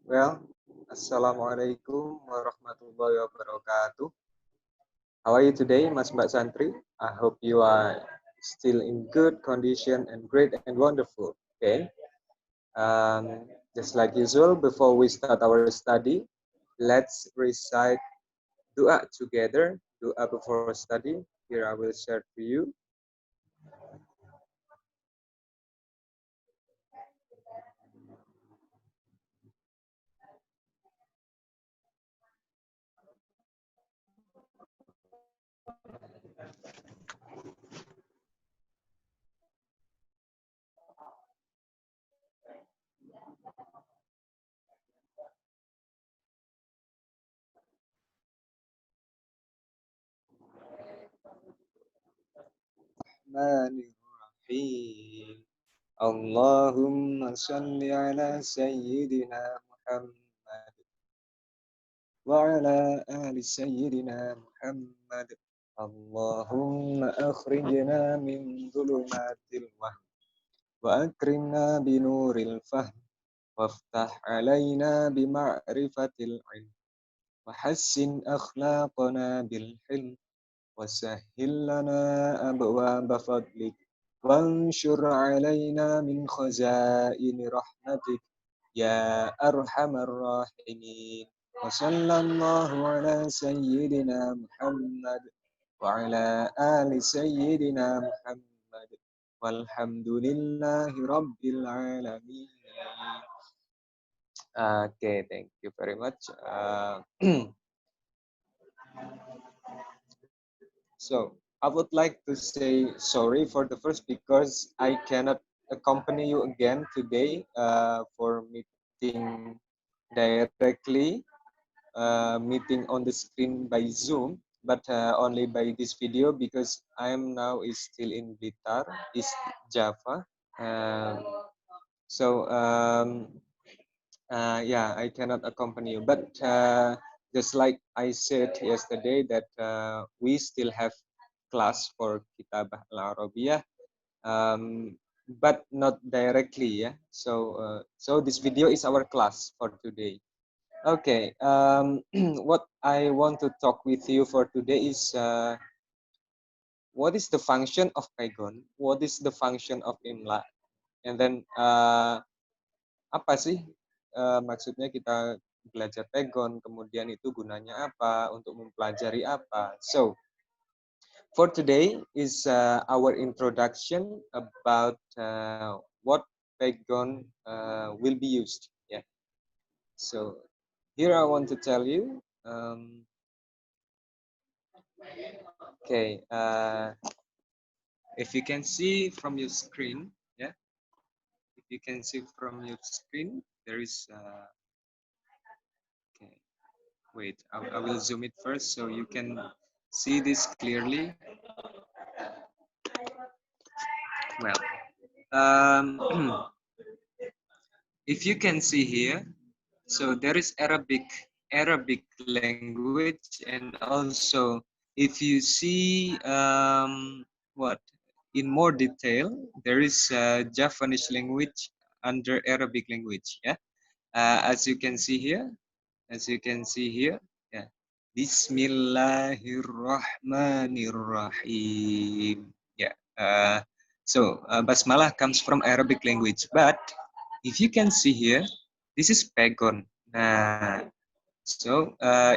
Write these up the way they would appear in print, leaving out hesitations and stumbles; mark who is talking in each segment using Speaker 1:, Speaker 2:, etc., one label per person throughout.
Speaker 1: Well, Assalamualaikum warahmatullahi wabarakatuh. How are you today, Mas Mbak Santri? I hope you are still in good condition and great and wonderful. Okay. Just like usual, before we start our study, let's recite dua together. Dua before study. Here I will share to you. Bismillahirrahmanirrahim. Allahumma salli ala Sayyidina Muhammad wa ala ali Sayyidina Muhammad. Allahumma akhrijna min dhulumatil wahm wa akrimna binuril fahm waftah alaina bima'rifatil ilm wa hassin akhlaqana bil hilm وسهل لنا أبواب فضلك وانشر علينا من خزائن رحمتك يا أرحم الراحمين وصلى الله على سيدنا محمد وعلى آل سيدنا محمد والحمد لله رب العالمين. Okay, thank you very much. So I would like to say sorry for the first because I cannot accompany you again today for meeting directly, meeting on the screen by Zoom, but only by this video because I am now is still in Blitar, East Java. Yeah, I cannot accompany you, but just like I said yesterday that we still have class for Kitabah Al-Arabiyah, but not directly, yeah. So this video is our class for today. Okay, what I want to talk with you for today is what is the function of Pegon? What is the function of Imla? And then apa sih maksudnya kita belajar Pegon, kemudian itu gunanya apa, untuk mempelajari apa. So, for today is our introduction about what Pegon will be used. Yeah. So, here I want to tell you. Okay. If you can see from your screen, yeah. If you can see from your screen, there is. Okay. Wait, I will zoom it first so you can see this clearly. Well, if you can see here, so there is Arabic language, and also if you see what in more detail, there is Javanese language under Arabic language. Yeah, as you can see here, yeah. Bismillahirrahmanirrahim. Yeah. Basmalah comes from Arabic language, but if you can see here, this is Pegon. Nah,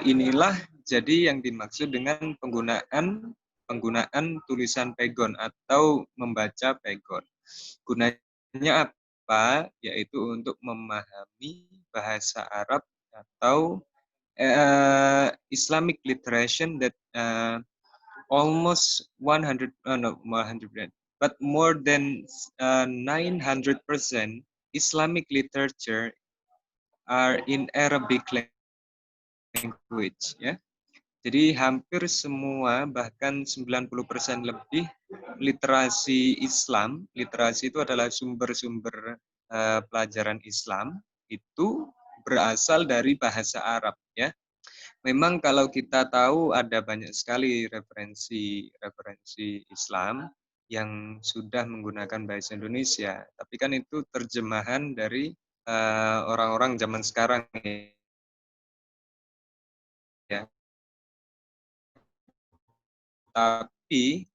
Speaker 1: inilah jadi yang dimaksud dengan penggunaan tulisan Pegon atau membaca Pegon. Gunanya apa? Yaitu untuk memahami bahasa Arab atau Islamic literature that almost 100, but more than 900% Islamic literature are in Arabic language, ya. Jadi hampir semua, bahkan 90% lebih literasi Islam, literasi itu adalah sumber-sumber pelajaran Islam, itu berasal dari bahasa Arab, ya. Memang kalau kita tahu ada banyak sekali referensi Islam yang sudah menggunakan bahasa Indonesia, tapi kan itu terjemahan dari orang-orang zaman sekarang ya. Tapi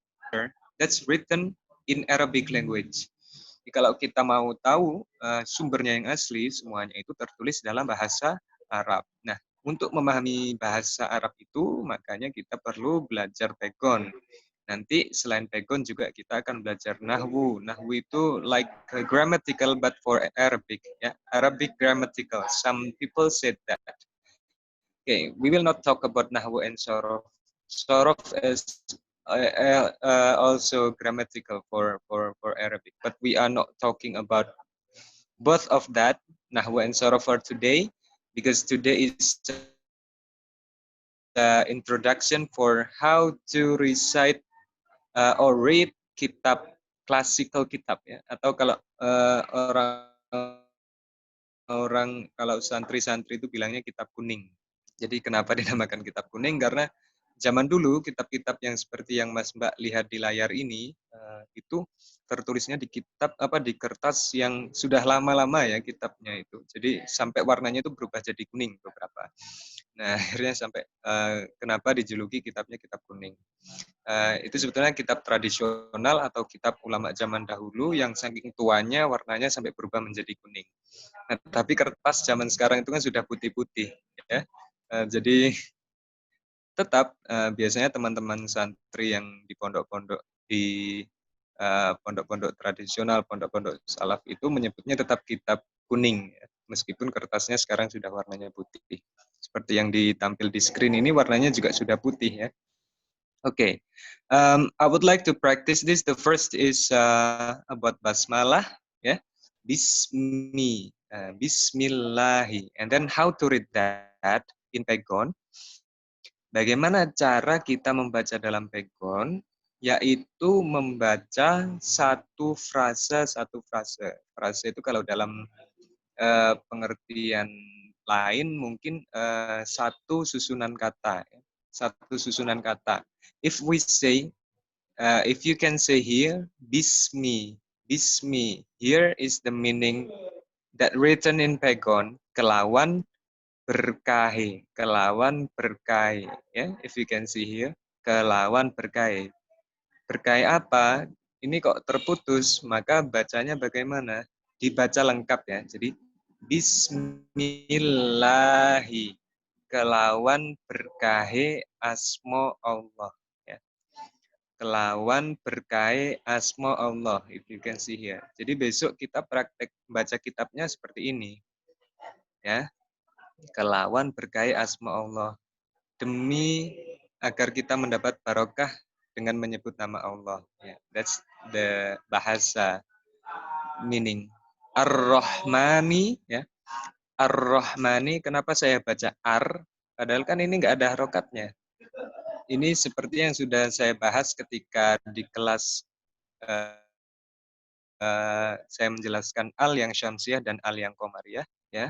Speaker 1: that's written in Arabic language. Jadi kalau kita mau tahu sumbernya yang asli, semuanya itu tertulis dalam bahasa Arab. Nah, untuk memahami bahasa Arab itu, makanya kita perlu belajar pegon. Nanti selain pegon juga kita akan belajar nahwu. Nahwu itu like grammatical but for Arabic. Ya, Arabic grammatical. Some people said that. Okay, we will not talk about nahwu and sorof. Sorof is also grammatical for Arabic, but we are not talking about both of that, nahwu and sorof, for today, because today is the introduction for how to recite or read kitab classical kitab ya, atau kalau orang kalau santri-santri itu bilangnya kitab kuning. Jadi kenapa dinamakan kitab kuning? Karena zaman dulu kitab-kitab yang seperti yang Mas Mbak lihat di layar ini itu tertulisnya di kitab di kertas yang sudah lama-lama ya kitabnya itu. Jadi sampai warnanya itu berubah jadi kuning beberapa. Nah, akhirnya sampai kenapa dijuluki kitabnya kitab kuning. Itu sebetulnya kitab tradisional atau kitab ulama zaman dahulu yang saking tuanya warnanya sampai berubah menjadi kuning. Nah, tapi kertas zaman sekarang itu kan sudah putih-putih ya. Jadi tetap biasanya teman-teman santri yang di pondok-pondok di pondok-pondok tradisional, pondok-pondok salaf itu menyebutnya tetap kitab kuning ya. Meskipun kertasnya sekarang sudah warnanya putih. Seperti yang ditampil di screen ini warnanya juga sudah putih ya. Okay, I would like to practice this. The first is about basmalah, ya, Bismi, Bismillahi, and then how to read that in Pegon. Bagaimana cara kita membaca dalam Pegon? Yaitu membaca satu frase, satu frase. Frase itu kalau dalam pengertian lain mungkin satu susunan kata, satu susunan kata. If we say, if you can say here, Bismi, Bismi. Here is the meaning that written in Pegon, kelawan berkahi, kelawan berkahi. Ya, if you can see here, kelawan berkahi. Berkahi apa? Ini kok terputus, maka bacanya bagaimana? Dibaca lengkap ya. Jadi Bismillahi, kelawan berkahi asmo Allah. Ya. Kelawan berkahi asmo Allah, if you can see here. Jadi besok kita praktek baca kitabnya seperti ini. Ya. Kelawan berkahi asmo Allah. Demi agar kita mendapat barokah dengan menyebut nama Allah. Yeah, that's the bahasa meaning. Ar-Rahmani, ya. Ar-Rahmani, kenapa saya baca ar? Padahal kan ini nggak ada harokatnya. Ini seperti yang sudah saya bahas ketika di kelas saya menjelaskan al yang syamsiah dan al yang qamariyah, ya.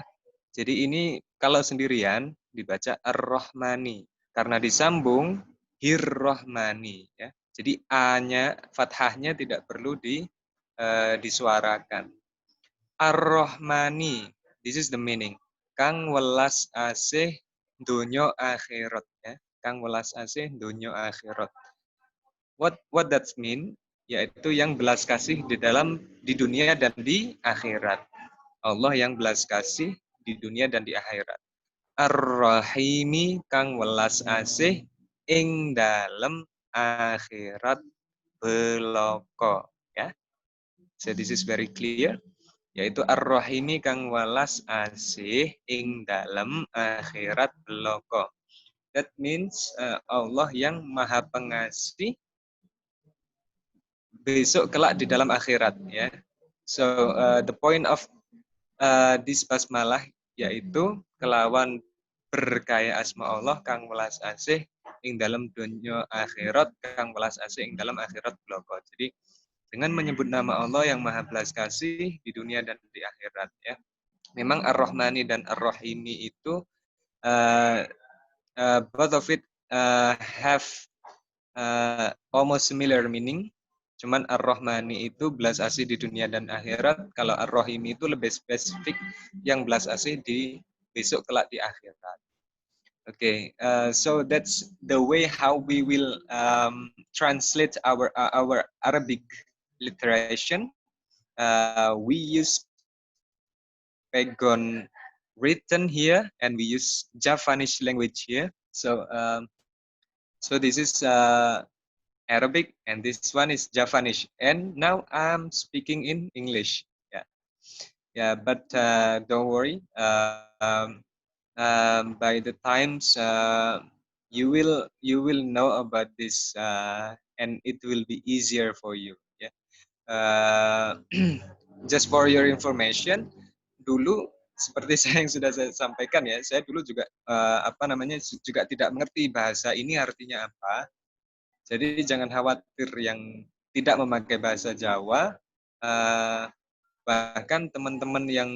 Speaker 1: Jadi ini kalau sendirian dibaca ar-Rahmani. Karena disambung hir-Rahmani. Ya. Jadi A-nya, fathahnya tidak perlu disuarakan. Ar-Rahmani, this is the meaning. Kang welas asih dunyo akhirat. Ya. Kang welas asih dunyo akhirat. What that mean? Yaitu yang belas kasih di dunia dan di akhirat. Allah yang belas kasih di dunia dan di akhirat. Ar-Rahimi kang welas asih ing dalem akhirat beloko, ya. So this is very clear, yaitu Ar-Rahimi kang welas asih ing dalem akhirat beloko. That means Allah yang Maha Pengasih besok kelak di dalam akhirat, ya. So the point of this basmalah yaitu kelawan berkaya asma Allah kang welas asih ing dalam dunia akhirat kang welas asih ing dalam akhirat bloko. Jadi dengan menyebut nama Allah yang maha belas kasih di dunia dan di akhirat, ya. Memang Ar-Rahmani dan Ar-Rahimi itu both of it have almost similar meaning, Cuman Ar-Rahmani itu belas asih di dunia dan akhirat. Kalau Ar-Rahimi itu lebih spesifik yang belas asih di besok kelak di akhirat. Okay, so that's the way how we will translate our Arabic literature. We use Pegon written here, and we use Javanese language here. So this is Arabic, and this one is Javanese. And now I'm speaking in English. Yeah. But don't worry. By the times you will know about this, and it will be easier for you. Yeah. Just for your information, dulu seperti saya yang sudah saya sampaikan ya, saya dulu juga juga tidak mengerti bahasa ini artinya apa. Jadi jangan khawatir yang tidak memakai bahasa Jawa, bahkan teman-teman yang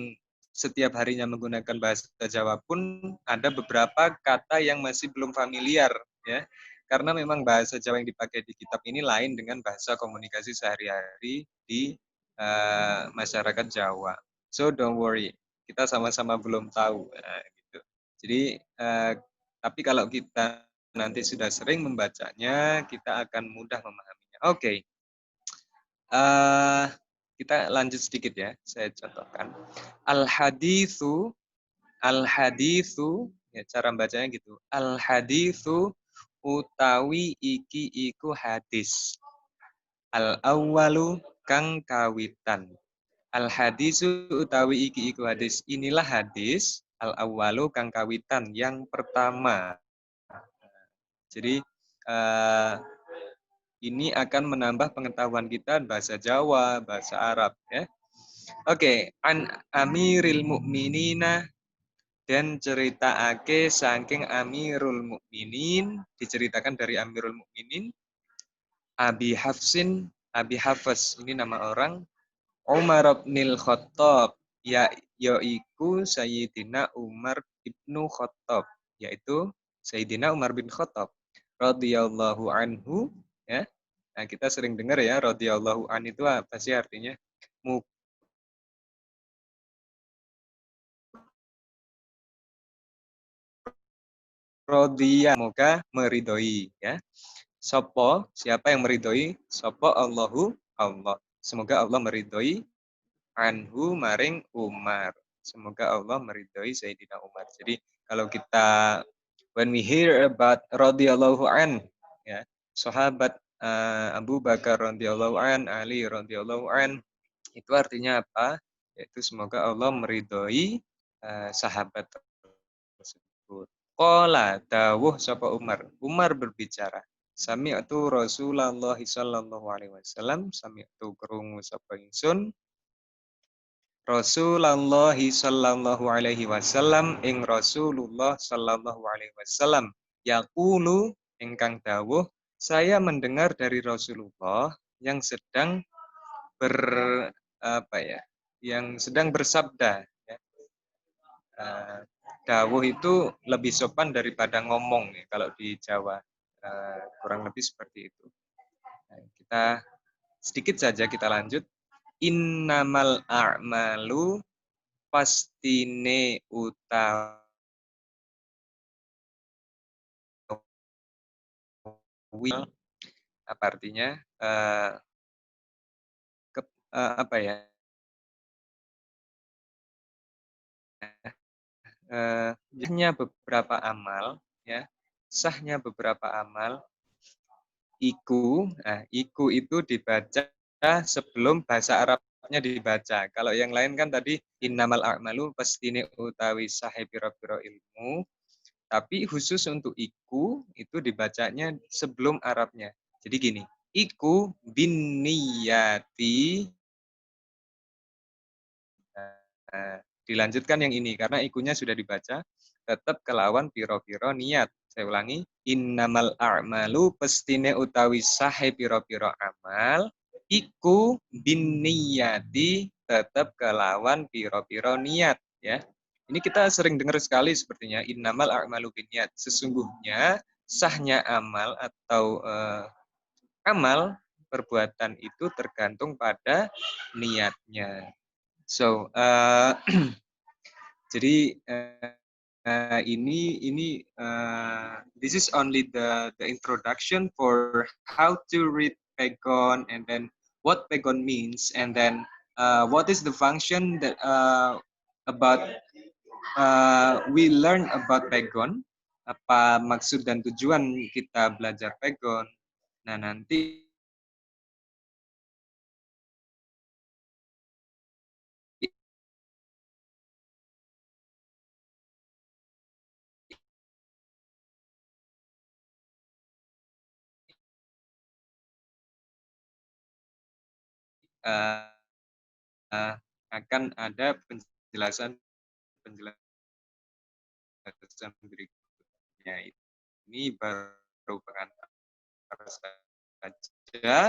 Speaker 1: setiap harinya menggunakan bahasa Jawa pun ada beberapa kata yang masih belum familiar ya. Karena memang bahasa Jawa yang dipakai di kitab ini lain dengan bahasa komunikasi sehari-hari di masyarakat Jawa. So don't worry, kita sama-sama belum tahu. Gitu. Jadi, tapi kalau kita nanti sudah sering membacanya, kita akan mudah memahaminya. Oke. Kita lanjut sedikit ya, saya contohkan. Al-haditsu, ya cara bacanya gitu. Al-haditsu utawi iki iku hadis. Al-awwalu kang kawitan. Al-hadisu utawi iki iku hadis. Inilah hadis. Al-awwalu kang kawitan, yang pertama. Jadi ini akan menambah pengetahuan kita bahasa Jawa, bahasa Arab ya. Oke, an Amiril Mukminina, dan ceritaake saking Amirul Mukminin, diceritakan dari Amirul Mukminin, Abi Hafsin, Abi Hafs ini nama orang, Umar bin Khattab, yaitu Sayyidina Umar ibnu Khattab, yaitu Sayyidina Umar bin Khattab radhiyallahu anhu ya. Nah, kita sering dengar ya radhiyallahu an itu apa sih artinya? Rodiyah, semoga meridhoi ya. Sopo, siapa yang meridhoi? Sopo Allahu, Allah. Semoga Allah meridhoi anhu maring Umar. Semoga Allah meridhoi Sayyidina Umar. Jadi kalau kita when we hear about radhiyallahu an ya, sahabat Abu Bakar radhiyallahu an, Ali radhiyallahu an, itu artinya apa? Yaitu semoga Allah meridhoi sahabat tersebut. Qala dawuh sapa Umar. Umar berbicara. Sami'tu Rasulullah sallallahu alaihi wasallam, sami'tu krungu sapa ingsun Rasulullah sallallahu alaihi wasallam, ing Rasulullah sallallahu alaihi wasallam yaqulu ingkang dawuh, saya mendengar dari Rasulullah yang sedang yang sedang bersabda ya. Dawuh itu lebih sopan daripada ngomong ya, kalau di Jawa. Kurang lebih seperti itu. Nah, kita sedikit saja kita lanjut. Innamal a'malu, pastine utawi apa artinya? Apa ya? Sahnya beberapa amal ya. Sahnya beberapa amal iku itu dibaca sebelum bahasa Arabnya dibaca. Kalau yang lain kan tadi innamal a'malu pastine utawi sahe pira-pira ilmu. Tapi khusus untuk iku itu dibacanya sebelum Arabnya. Jadi gini, iku bin niyati. Dilanjutkan yang ini karena ikunya sudah dibaca, tetap kelawan piro-piro niat. Saya ulangi, innamal a'malu pestine utawi sahe piro-piro amal, iku bin niyati, tetap kelawan piro-piro niat ya. Ini kita sering dengar sekali sepertinya, innamal a'malu bin niyat. Sesungguhnya sahnya amal atau amal perbuatan itu tergantung pada niatnya. So, jadi this is only the introduction for how to read Pegon, and then what Pegon means, and then what is the function that about we learn about Pegon, apa maksud dan tujuan kita belajar Pegon. Nah, nanti uh, akan ada penjelasan berikutnya. Ini baru pengantar saja.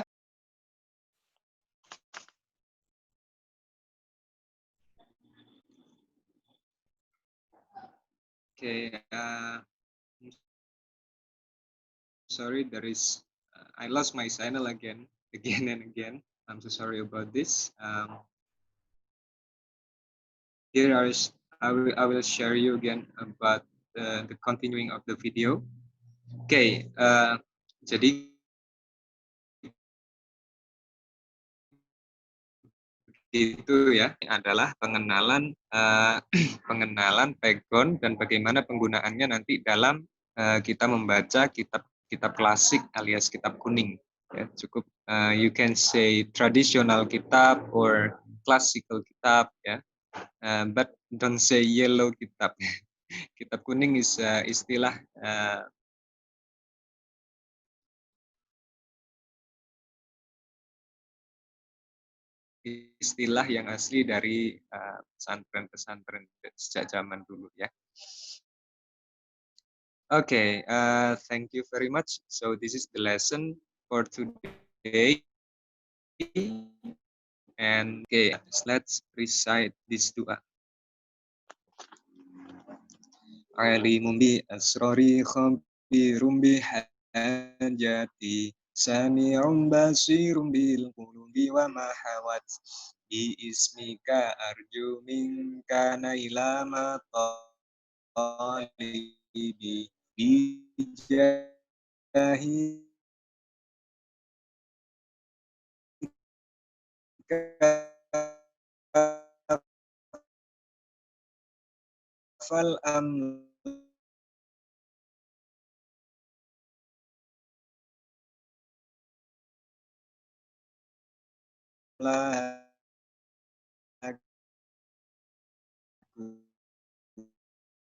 Speaker 1: Okay, sorry, I lost my signal again and again. I'm so sorry about this. Here I will share you again about the continuing of the video. Okay, jadi itu ya adalah pengenalan pengenalan Pegon dan bagaimana penggunaannya nanti dalam kita membaca kitab klasik alias kitab kuning. Ya, cukup you can say traditional kitab or classical kitab ya, but don't say yellow kitab. Kitab kuning is istilah istilah yang asli dari pesantren-pesantren sejak zaman dulu ya. Okay, thank you very much. So this is the lesson for today. And okay, let's recite this dua. Alimun bi asrori khabirum bi hajati sami'un basirum bil qulubi wa ma hawat bi ismika arju minka nailama talibi bi jahi fal amla